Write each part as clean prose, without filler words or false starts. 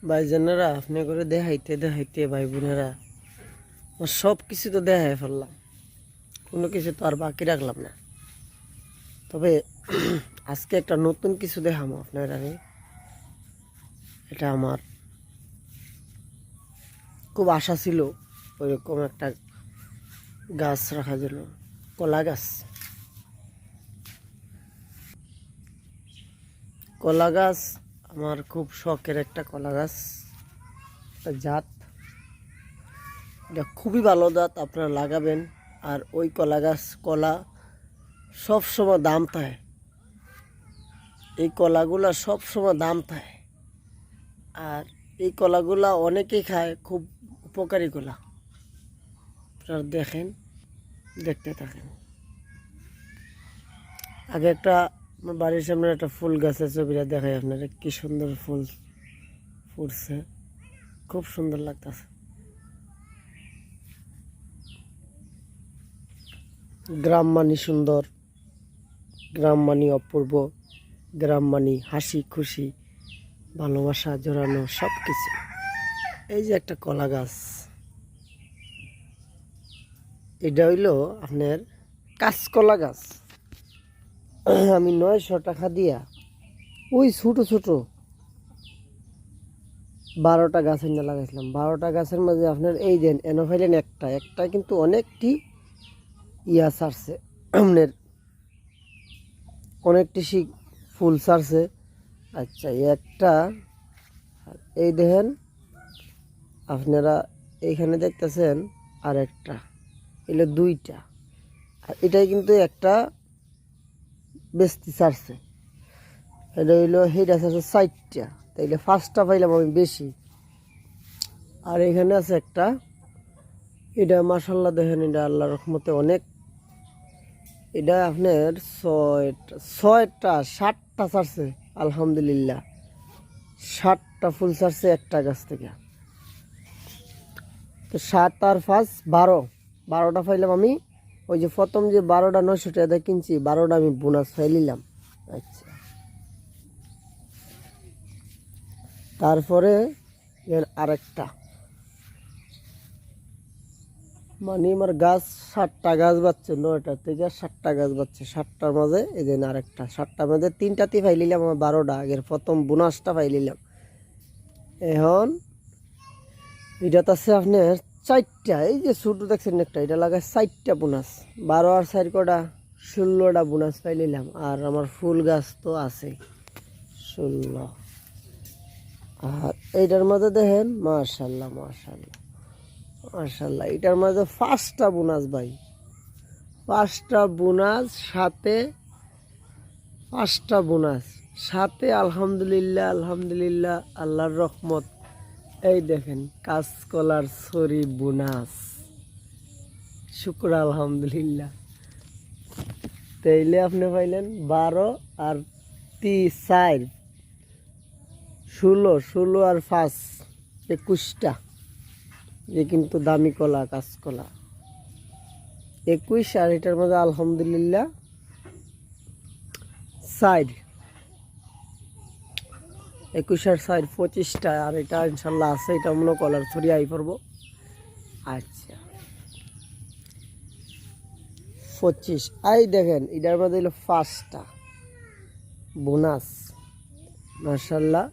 ভাইজানেরা আপনি করে দেখাইতে দেখাইতে ভাই বোনেরা সব কিছু তো দেখাই ফেললাম, কোনো কিছু তো আর বাকি রাখলাম না। তবে আজকে একটা নতুন কিছু দেখাবো আপনারা। এটা আমার খুব আশা ছিল, ওইরকম একটা গাছ রাখার জন্য। কলা গাছ, কলা গাছ আমার খুব শখের একটা কলা গাছ, একটা জাত। এটা খুবই ভালো জাত, আপনারা লাগাবেন। আর ওই কলা গাছ, কলা সব সময় দাম থাকে, এই কলাগুলা সব সময় দাম থাকে। আর এই কলাগুলা অনেকেই খায়, খুব উপকারী কলা। আপনারা দেখেন, দেখতে থাকেন। আগে একটা আমার বাড়ির সামনে একটা ফুল গাছের ছবিটা দেখাই আপনারা, কি সুন্দর ফুল ফুটছে, খুব সুন্দর লাগতেছে। গ্রাম মানি সুন্দর, গ্রাম মানি অপূর্ব, গ্রাম মানি হাসি খুশি ভালোবাসা জড়ানো সব কিছু। এই যে একটা কলা গাছ, এটা হইল আপনার কাঁচকলা গাছ। আমি 900 টাকা দিয়া ওই ছোট ছোট 12টা গাছ এনে লাগাইছিলাম। 12টা গাছের মাঝে আপনার এই দেন এনোফাইলেন একটা একটা কিন্তু অনেকটি ইয়া ছাড়ছে, আপনার অনেকটি ফুল ছাড়ছে। আচ্ছা, একটা এই দেখেন আপনারা এইখানে দেখতেছেন, আর একটা এগুলো 2টা, আর এটাই কিন্তু একটা বেশি ছাড়ছে। এটা হইলো সেইটা ছাড়ছে 4টা, তাইলে 5টা পাইলাম আমি বেশি। আর এখানে আছে একটা, এটা মাশাল্লাহ দেখেন, এটা আল্লাহর রহমতে অনেক। এটা আপনার 7টা ছাড়ছে, আলহামদুলিল্লাহ। 7টা ফুল ছাড়ছে একটা গাছ থেকে। তো 7 আর 5 12টা পাইলাম আমি। ওই যে প্রথম যে 12টা 900 টাকা কিনছি, 12টা আমি বোনাস ফাইলিলাম। আচ্ছা, তারপরে আরেকটা, মানে আমার গাছ 7টা গাছ বাচ্ছে, 9টা থেকে 7টা গাছ বাচ্ছে। 7টার মাঝে এই যে আরেকটা, 7টার মাঝে 3টাতে ফাইলিলাম আমার 12টা, আগের প্রথম বোনাসটা ফাইলিলাম। এখন এটাতে আছে আপনার 4টা, এই যে ছোট দেখছেন একটা, এটা লাগায় 4টা বোনাস। 12 আর 4 কটা 16টা বোনাস পাইলিলাম। আর আমার ফুল গাছ তো আছে 16। আর এইটার মধ্যে দেখেন মাশাল্লাহ মাশাল্লাহ মাশাল্লাহ, এটার মধ্যে 5টা বোনাস ভাই, 5টা বোনাস সাথে, 5টা বোনাস সাথে। আলহামদুলিল্লাহ আলহামদুলিল্লাহ, আল্লাহর রহমত। এই দেখেন কাঁচকলার ছড়ি বোনাস, শুক্র আলহামদুলিল্লাহ। তাইলে আপনি পাইলেন 12 আর 4 16 আর 5 21টা। যে কিন্তু দামি কলা, কাঁচকলা 21। আর এটার মধ্যে আলহামদুলিল্লাহ 4, 21 আর 4 25টা। আর এটা ইনশাল্লাহ আছে, এটা মনে কলার ছড়ি আই পড়বো। আচ্ছা 25। এই দেখেন এটার মধ্যে হলো 5টা বোনাস মাশাল্লাহ।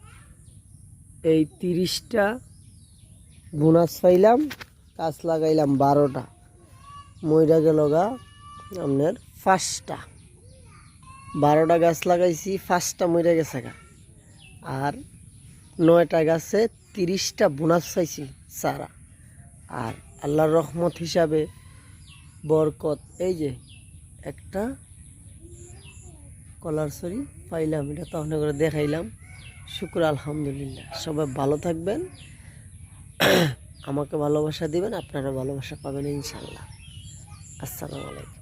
এই 30টা বোনাস পাইলাম, গাছ লাগাইলাম 12টা, মইরা গেল গা আপনার 5টা। 12টা গাছ লাগাইছি, 5টা মইরা গেছে গা। আর 9টা গাছে 30টা বোনাস পাইছি সারা। আর আল্লাহর রহমত হিসাবে বরকত, এই যে একটা কলার ছড়ি পাইলাম, এটা তো আপনাকে করে দেখাইলাম। শুক্র আলহামদুলিল্লাহ। সবাই ভালো থাকবেন, আমাকে ভালোবাসা দিবেন, আপনারা ভালোবাসা পাবেন ইনশাল্লাহ। আসসালামু আলাইকুম।